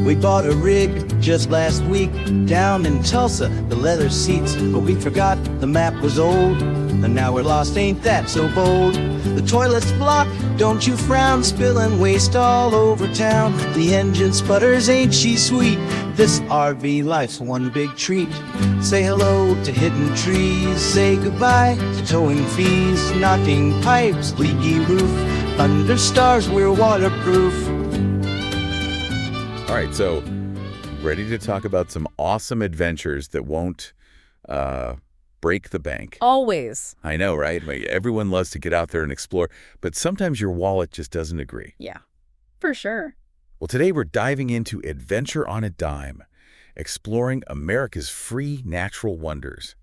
We bought a rig just last week down in Tulsa, the leather seats, but we forgot the map was old, and now we're lost, ain't that so bold? The toilet's blocked, don't you frown, spilling waste all over town. The engine sputters, ain't she sweet? This RV life's one big treat. Say hello to hidden trees, say goodbye to towing fees, knocking pipes, leaky roof, under stars, we're waterproof. All right, so ready to talk about some awesome adventures that won't break the bank. Always. I know, right? I mean, everyone loves to get out there and explore, but sometimes your wallet just doesn't agree. Yeah, for sure. Well, today we're diving into Adventure on a Dime, exploring America's free natural wonders.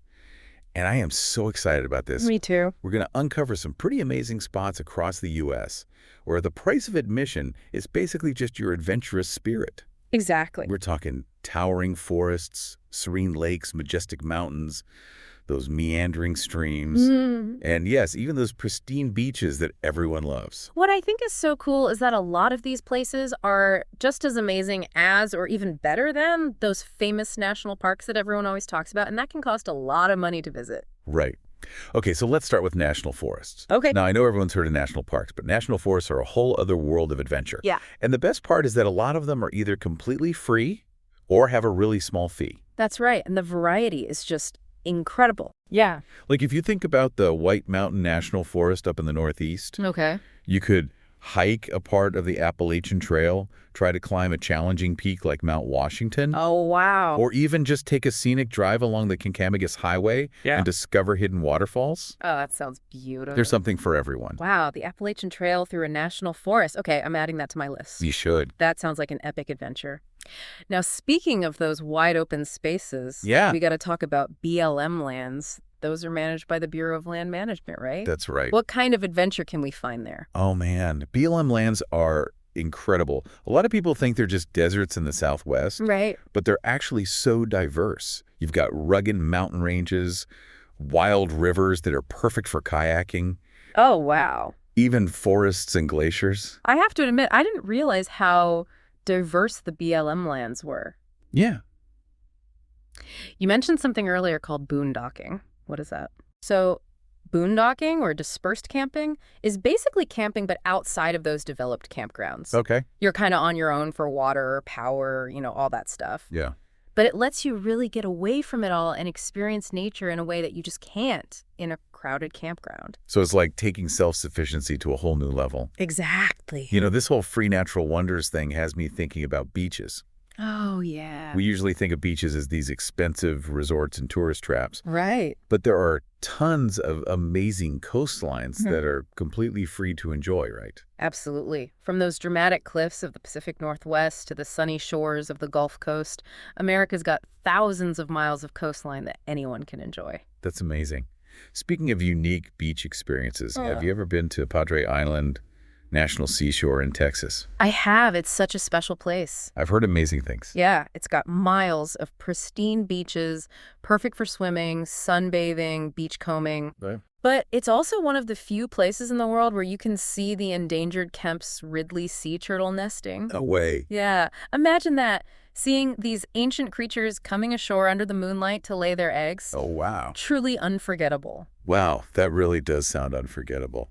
And I am so excited about this. Me too. We're going to uncover some pretty amazing spots across the U.S. where the price of admission is basically just your adventurous spirit. Exactly. We're talking towering forests, serene lakes, majestic mountains, those meandering streams, and yes, even those pristine beaches that everyone loves. What I think is so cool is that a lot of these places are just as amazing as, or even better than, those famous national parks that everyone always talks about, and that can cost a lot of money to visit. Right. Okay, so let's start with national forests. Okay. Now, I know everyone's heard of national parks, but national forests are a whole other world of adventure. Yeah. And the best part is that a lot of them are either completely free or have a really small fee. That's right, and the variety is just incredible. Yeah. Like if you think about the White Mountain National Forest up in the Northeast, Okay. you could hike a part of the Appalachian Trail, try to climb a challenging peak like Mount Washington, Oh, wow. or even just take a scenic drive along the Kankamagus Highway and discover hidden waterfalls. Oh, that sounds beautiful. There's something for everyone. Wow, the Appalachian Trail through a national forest. Okay, I'm adding that to my list. You should. That sounds like an epic adventure. Now, speaking of those wide open spaces, Yeah. we got to talk about BLM lands. Those are managed by the Bureau of Land Management, right? That's right. What kind of adventure can we find there? Oh, man. BLM lands are incredible. A lot of people think they're just deserts in the Southwest, Right. but they're actually so diverse. You've got rugged mountain ranges, wild rivers that are perfect for kayaking, Oh, wow. even forests and glaciers. I have to admit, I didn't realize how diverse the BLM lands were. Yeah. You mentioned something earlier called boondocking. What is that? So boondocking or dispersed camping is basically camping but outside of those developed campgrounds. Okay. You're kind of on your own for water, power, all that stuff. Yeah. But it lets you really get away from it all and experience nature in a way that you just can't in a crowded campground. So it's like taking self-sufficiency to a whole new level. Exactly. This whole free natural wonders thing has me thinking about beaches. Oh, yeah. We usually think of beaches as these expensive resorts and tourist traps, Right. but there are tons of amazing coastlines that are completely free to enjoy, right? Absolutely. From those dramatic cliffs of the Pacific Northwest to the sunny shores of the Gulf Coast, America's got thousands of miles of coastline that anyone can enjoy. That's amazing. Speaking of unique beach experiences, have you ever been to Padre Island National Seashore in Texas? I have. It's such a special place. I've heard amazing things. Yeah, it's got miles of pristine beaches, perfect for swimming, sunbathing, beachcombing. Right. But it's also one of the few places in the world where you can see the endangered Kemp's Ridley sea turtle nesting. No way. Yeah, imagine that. Seeing these ancient creatures coming ashore under the moonlight to lay their eggs. Oh, wow. Truly unforgettable. Wow, that really does sound unforgettable.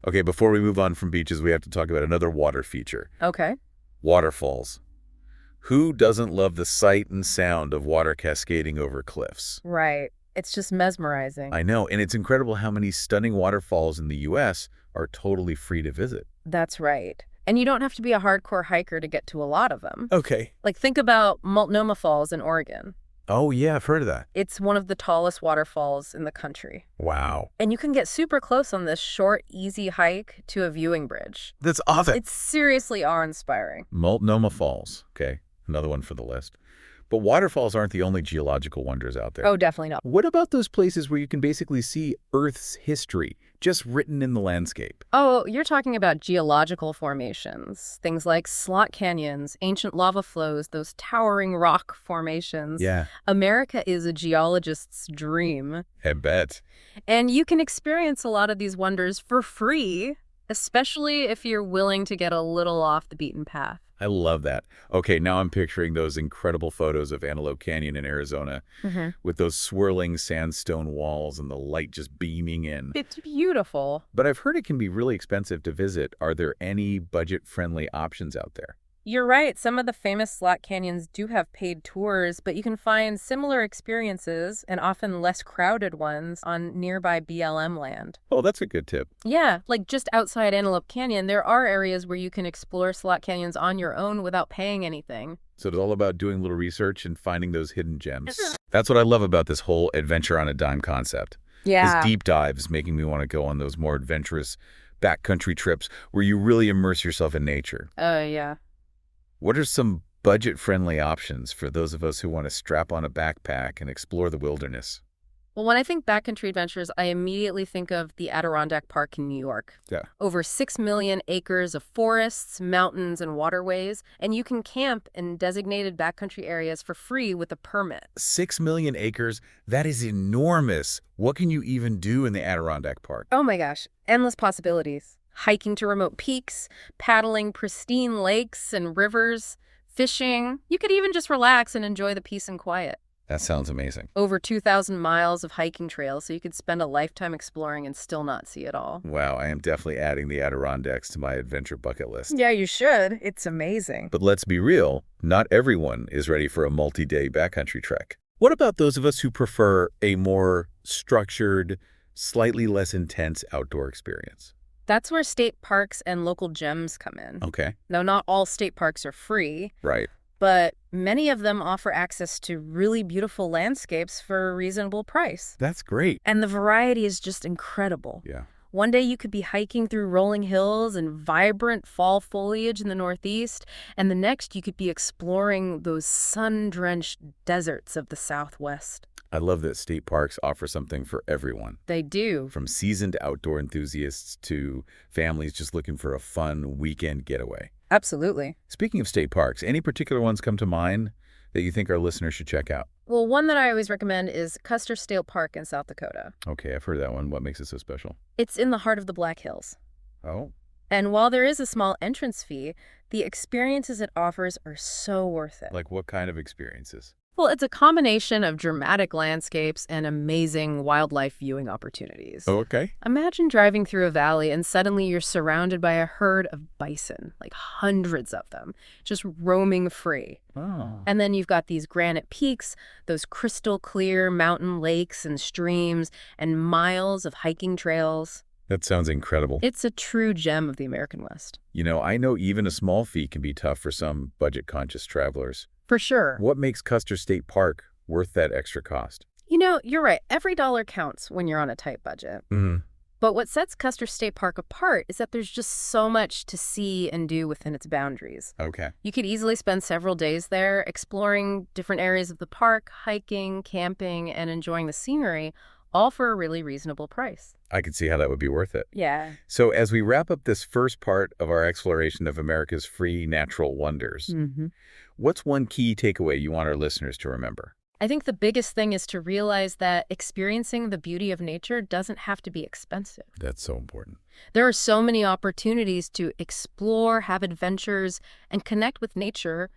Okay, before we move on from beaches, we have to talk about another water feature. Okay. Waterfalls. Who doesn't love the sight and sound of water cascading over cliffs? Right. It's just mesmerizing. I know, and it's incredible how many stunning waterfalls in the U.S. are totally free to visit. That's right. And you don't have to be a hardcore hiker to get to a lot of them. Okay. Like, think about Multnomah Falls in Oregon. Oh, yeah, I've heard of that. It's one of the tallest waterfalls in the country. Wow. And you can get super close on this short, easy hike to a viewing bridge. That's awesome. It's seriously awe-inspiring. Multnomah Falls. Okay, another one for the list. But waterfalls aren't the only geological wonders out there. Oh, definitely not. What about those places where you can basically see Earth's history just written in the landscape? Oh, you're talking about geological formations. Things like slot canyons, ancient lava flows, those towering rock formations. Yeah. America is a geologist's dream. I bet. And you can experience a lot of these wonders for free, especially if you're willing to get a little off the beaten path. I love that. Okay, now I'm picturing those incredible photos of Antelope Canyon in Arizona with those swirling sandstone walls and the light just beaming in. It's beautiful. But I've heard it can be really expensive to visit. Are there any budget-friendly options out there? You're right. Some of the famous slot canyons do have paid tours, but you can find similar experiences and often less crowded ones on nearby BLM land. Oh, that's a good tip. Yeah, like just outside Antelope Canyon, there are areas where you can explore slot canyons on your own without paying anything. So it's all about doing a little research and finding those hidden gems. That's what I love about this whole adventure on a dime concept. This deep dive is making me want to go on those more adventurous backcountry trips where you really immerse yourself in nature. Yeah. What are some budget-friendly options for those of us who want to strap on a backpack and explore the wilderness? Well, when I think backcountry adventures, I immediately think of the Adirondack Park in New York. Yeah. Over 6 million acres of forests, mountains, and waterways, and you can camp in designated backcountry areas for free with a permit. 6 million acres? That is enormous. What can you even do in the Adirondack Park? Oh my gosh, endless possibilities. Hiking to remote peaks, paddling pristine lakes and rivers, fishing. You could even just relax and enjoy the peace and quiet. That sounds amazing. Over 2,000 miles of hiking trails, so you could spend a lifetime exploring and still not see it all. Wow, I am definitely adding the Adirondacks to my adventure bucket list. Yeah, you should. It's amazing. But let's be real, not everyone is ready for a multi-day backcountry trek. What about those of us who prefer a more structured, slightly less intense outdoor experience? That's where state parks and local gems come in. Okay, Now, not all state parks are free, right. but many of them offer access to really beautiful landscapes for a reasonable price. That's great. And the variety is just incredible. Yeah. One day you could be hiking through rolling hills and vibrant fall foliage in the Northeast, and the next you could be exploring those sun-drenched deserts of the Southwest. I love that state parks offer something for everyone, They do. from seasoned outdoor enthusiasts to families just looking for a fun weekend getaway. Absolutely. Speaking of state parks, any particular ones come to mind that you think our listeners should check out? Well, one that I always recommend is Custer State Park in South Dakota. Okay, I've heard that one. What makes it so special? It's in the heart of the Black Hills. Oh, And while there is a small entrance fee, the experiences it offers are so worth it. like what kind of experiences? Well, it's a combination of dramatic landscapes and amazing wildlife viewing opportunities. Oh, okay. Imagine driving through a valley and suddenly you're surrounded by a herd of bison, like hundreds of them, just roaming free. Oh. And then you've got these granite peaks, those crystal clear mountain lakes and streams, and miles of hiking trails. That sounds incredible. It's a true gem of the American West. You know, I know even a small fee can be tough for some budget-conscious travelers. For sure. What makes Custer State Park worth that extra cost? You know, you're right. Every dollar counts when you're on a tight budget. Mm-hmm. But what sets Custer State Park apart is that there's just so much to see and do within its boundaries. Okay. You could easily spend several days there exploring different areas of the park, hiking, camping, and enjoying the scenery, all for a really reasonable price. I can see how that would be worth it. Yeah. So as we wrap up this first part of our exploration of America's free natural wonders, what's one key takeaway you want our listeners to remember? I think the biggest thing is to realize that experiencing the beauty of nature doesn't have to be expensive. That's so important. There are so many opportunities to explore, have adventures, and connect with nature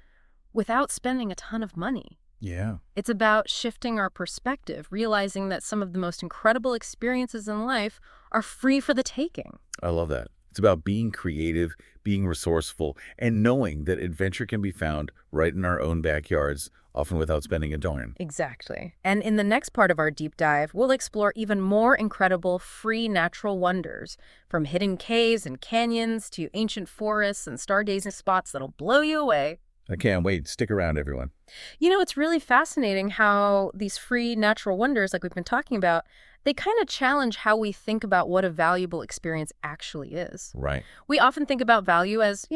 without spending a ton of money. Yeah. It's about shifting our perspective, realizing that some of the most incredible experiences in life are free for the taking. I love that. It's about being creative, being resourceful, and knowing that adventure can be found right in our own backyards, often without spending a darn. Exactly. And in the next part of our deep dive, we'll explore even more incredible free natural wonders, from hidden caves and canyons to ancient forests and stargazing spots that'll blow you away. I can't wait. Stick around, everyone. You know, it's really fascinating how these free natural wonders, like we've been talking about, they kind of challenge how we think about what a valuable experience actually is. Right. We often think about value as,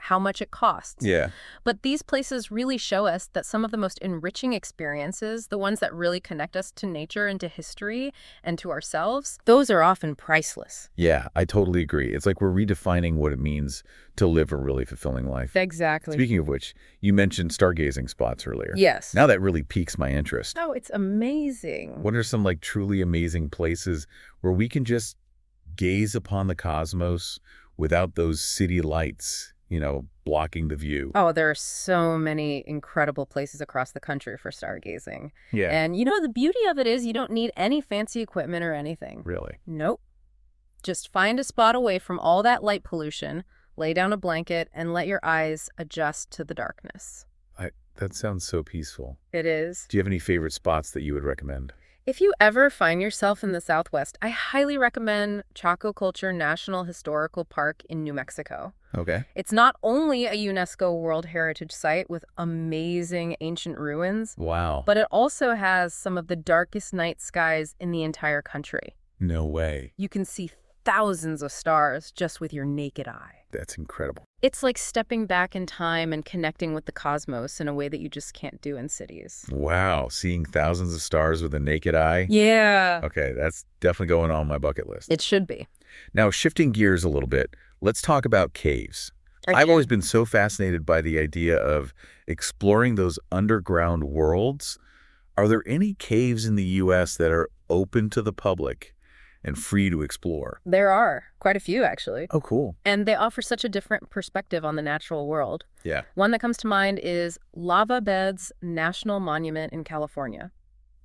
how much it costs. Yeah. But these places really show us that some of the most enriching experiences, the ones that really connect us to nature and to history and to ourselves, those are often priceless. Yeah, I totally agree. It's like we're redefining what it means to live a really fulfilling life. Exactly. Speaking of which, you mentioned stargazing spots earlier. Yes. Now that really piques my interest. Oh, it's amazing. What are some truly amazing places where we can just gaze upon the cosmos without those city lights, blocking the view. Oh, there are so many incredible places across the country for stargazing. Yeah. And the beauty of it is you don't need any fancy equipment or anything. Really? Nope. Just find a spot away from all that light pollution, lay down a blanket, and let your eyes adjust to the darkness. That sounds so peaceful. It is. Do you have any favorite spots that you would recommend? If you ever find yourself in the Southwest, I highly recommend Chaco Culture National Historical Park in New Mexico. Okay. It's not only a UNESCO World Heritage Site with amazing ancient ruins, Wow. but it also has some of the darkest night skies in the entire country. No way. You can see thousands of stars just with your naked eye. That's incredible. It's like stepping back in time and connecting with the cosmos in a way that you just can't do in cities. Wow. Seeing thousands of stars with a naked eye? Yeah. Okay, that's definitely going on my bucket list. It should be. Now, shifting gears a little bit, let's talk about caves. I've always been so fascinated by the idea of exploring those underground worlds. Are there any caves in the U.S. that are open to the public and free to explore? There are. Quite a few, actually. Oh, cool. And they offer such a different perspective on the natural world. Yeah. One that comes to mind is Lava Beds National Monument in California.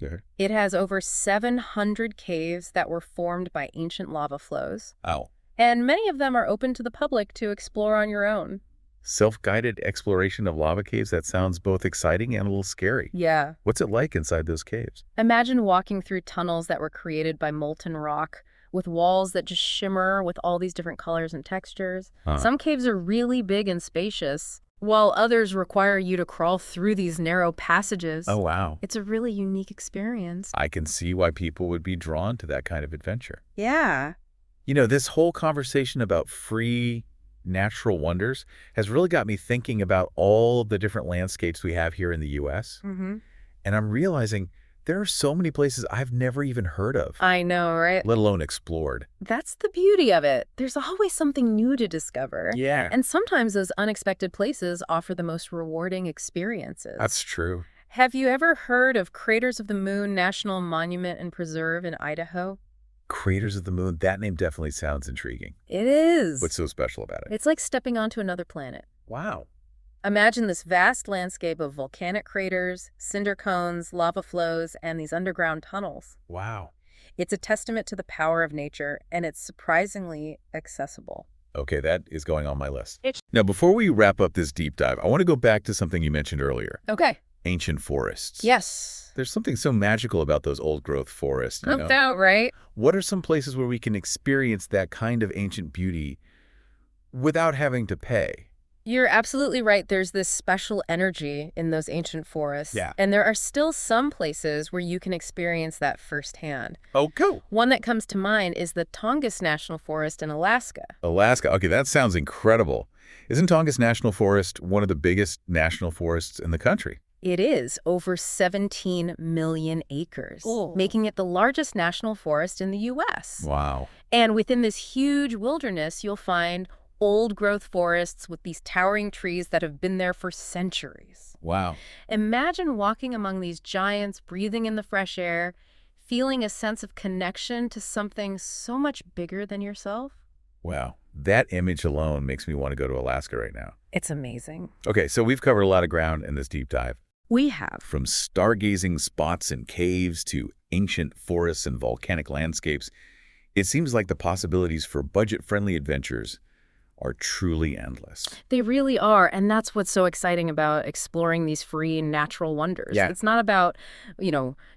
Yeah. It has over 700 caves that were formed by ancient lava flows. Ow. And many of them are open to the public to explore on your own. Self-guided exploration of lava caves? That sounds both exciting and a little scary. Yeah. What's it like inside those caves? Imagine walking through tunnels that were created by molten rock with walls that just shimmer with all these different colors and textures. Huh. Some caves are really big and spacious, while others require you to crawl through these narrow passages. Oh, wow. It's a really unique experience. I can see why people would be drawn to that kind of adventure. Yeah. This whole conversation about free natural wonders has really got me thinking about all of the different landscapes we have here in the U.S. Mm-hmm. And I'm realizing there are so many places I've never even heard of, I know, right? let alone explored. That's the beauty of it. There's always something new to discover. Yeah. And sometimes those unexpected places offer the most rewarding experiences. That's true. Have you ever heard of Craters of the Moon National Monument and Preserve in Idaho? Craters of the Moon, that name definitely sounds intriguing. It is. What's so special about it? It's like stepping onto another planet. Wow. Imagine this vast landscape of volcanic craters, cinder cones, lava flows, and these underground tunnels. Wow. It's a testament to the power of nature, and it's surprisingly accessible. Okay, that is going on my list. Now, before we wrap up this deep dive, I want to go back to something you mentioned earlier. Okay. Ancient forests. Yes. There's something so magical about those old-growth forests, No doubt, right? What are some places where we can experience that kind of ancient beauty without having to pay? You're absolutely right. There's this special energy in those ancient forests. Yeah. And there are still some places where you can experience that firsthand. Oh, cool. One that comes to mind is the Tongass National Forest in Alaska. Alaska. Okay, that sounds incredible. Isn't Tongass National Forest one of the biggest national forests in the country? It is over 17 million acres, making it the largest national forest in the U.S. Wow. And within this huge wilderness, you'll find old-growth forests with these towering trees that have been there for centuries. Wow. Imagine walking among these giants, breathing in the fresh air, feeling a sense of connection to something so much bigger than yourself. Wow. That image alone makes me want to go to Alaska right now. It's amazing. Okay, so we've covered a lot of ground in this deep dive. We have. From stargazing spots and caves to ancient forests and volcanic landscapes, it seems like the possibilities for budget-friendly adventures are truly endless. They really are, and that's what's so exciting about exploring these free natural wonders. Yeah. It's not about,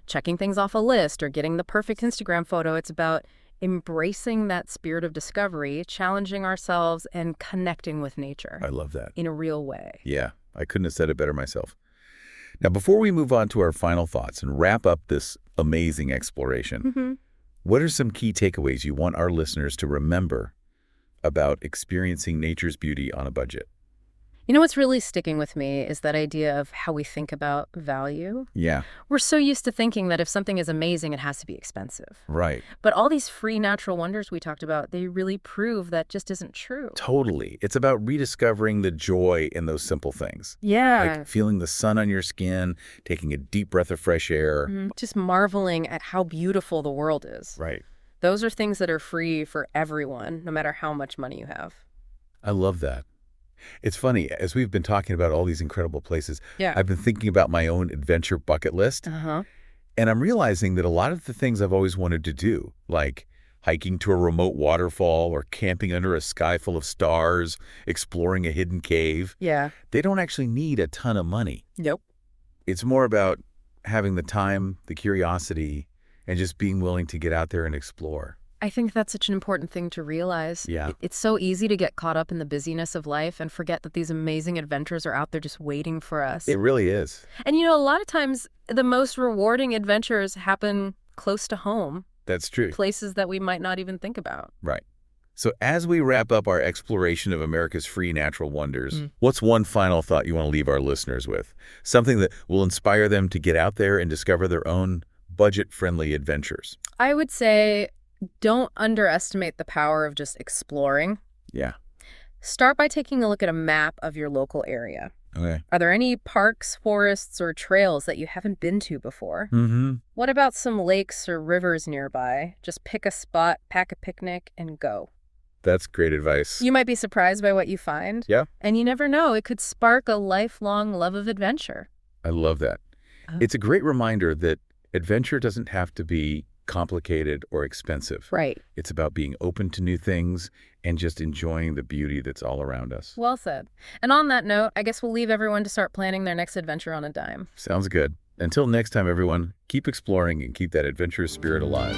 checking things off a list or getting the perfect Instagram photo. It's about embracing that spirit of discovery, challenging ourselves, and connecting with nature. I love that. In a real way. Yeah, I couldn't have said it better myself. Now, before we move on to our final thoughts and wrap up this amazing exploration, what are some key takeaways you want our listeners to remember about experiencing nature's beauty on a budget? What's really sticking with me is that idea of how we think about value. Yeah. We're so used to thinking that if something is amazing, it has to be expensive. Right. But all these free natural wonders we talked about, they really prove that just isn't true. Totally. It's about rediscovering the joy in those simple things. Yeah. Like feeling the sun on your skin, taking a deep breath of fresh air. Just marveling at how beautiful the world is. Right. Those are things that are free for everyone, no matter how much money you have. I love that. It's funny, as we've been talking about all these incredible places, Yeah. I've been thinking about my own adventure bucket list, Uh-huh. and I'm realizing that a lot of the things I've always wanted to do, like hiking to a remote waterfall or camping under a sky full of stars, exploring a hidden cave, Yeah. they don't actually need a ton of money. Nope. It's more about having the time, the curiosity, and just being willing to get out there and explore. I think that's such an important thing to realize. Yeah. It's so easy to get caught up in the busyness of life and forget that these amazing adventures are out there just waiting for us. It really is. And a lot of times the most rewarding adventures happen close to home, That's true. places that we might not even think about. Right. So as we wrap up our exploration of America's free natural wonders, what's one final thought you want to leave our listeners with? Something that will inspire them to get out there and discover their own budget-friendly adventures. I would say don't underestimate the power of just exploring. Yeah. Start by taking a look at a map of your local area. Okay. Are there any parks, forests, or trails that you haven't been to before? Mm-hmm. What about some lakes or rivers nearby? Just pick a spot, pack a picnic, and go. That's great advice. You might be surprised by what you find. Yeah. And you never know, it could spark a lifelong love of adventure. I love that. Oh. It's a great reminder that adventure doesn't have to be complicated or expensive. Right. It's about being open to new things and just enjoying the beauty that's all around us. Well said. And on that note, I guess we'll leave everyone to start planning their next adventure on a dime. Sounds good. Until next time, everyone, keep exploring and keep that adventurous spirit alive.